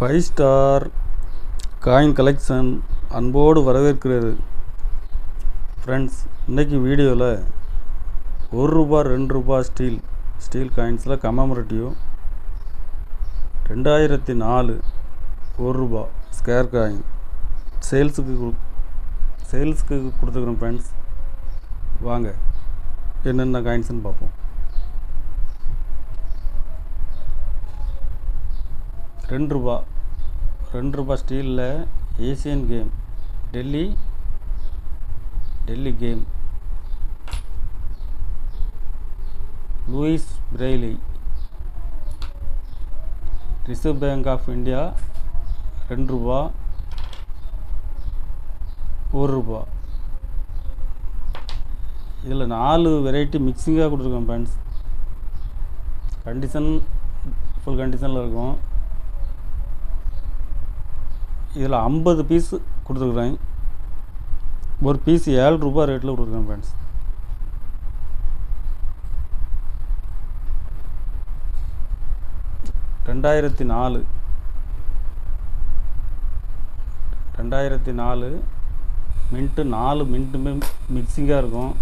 5 star coin collection அன்போடு வரவேற்கிறது. Friends, இன்றைக்கி வீடியோவில் ₹1 ₹2 ஸ்டீல் காயின்ஸில் கமெமரேட்டிவ் 2004 ₹1 ஸ்கேர் காயின் சேல்ஸுக்கு கொடுத்துருக்குறோம். ஃப்ரெண்ட்ஸ், வாங்க என்னென்ன காயின்ஸ்னு பார்ப்போம். ₹2 ஸ்டீலில் Asian game Delhi game, Louis Braille, Reserve Bank of India ₹2 ₹1. இதில் 4 வெரைட்டி மிக்சிங்காக கொடுத்துருக்கோம். ஃப்ரெண்ட்ஸ், ஃபுல் கண்டிஷனில் இருக்கும். இதில் 50 பீஸ் கொடுத்துருக்குறேன். ஒரு பீஸ் ₹7 ரேட்டில் கொடுத்துருக்கேன். ஃப்ரெண்ட்ஸ், $2004 மின்ட்டு 4 மின்ட்டுமே மிக்சிங்காக இருக்கும்.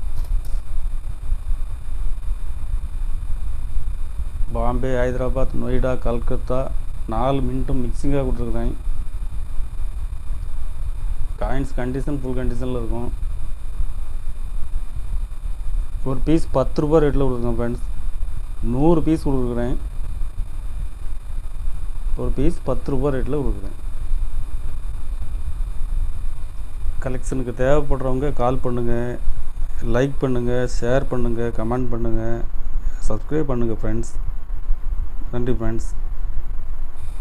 பாம்பே, ஹைதராபாத், நொய்டா, கல்கத்தா 4 மின்ட்டும் மிக்சிங்காக கொடுத்துருக்குறேன். காயின்ஸ் கண்டிஷன் ஃபுல் கண்டிஷனில் இருக்கும். ஒரு பீஸ் ₹10 ரேட்டில் கொடுத்துருக்கேன். ஃப்ரெண்ட்ஸ், 100 பீஸ் கொடுக்குறேன். ஒரு பீஸ் ₹10 ரேட்டில் கொடுக்குறேன். கலெக்ஷனுக்கு தேவைப்படுறவங்க கால் பண்ணுங்கள், லைக் பண்ணுங்கள், ஷேர் பண்ணுங்கள், கமெண்ட் பண்ணுங்கள், சப்ஸ்கிரைப் பண்ணுங்கள். ஃப்ரெண்ட்ஸ், நன்றி. ஃப்ரெண்ட்ஸ்.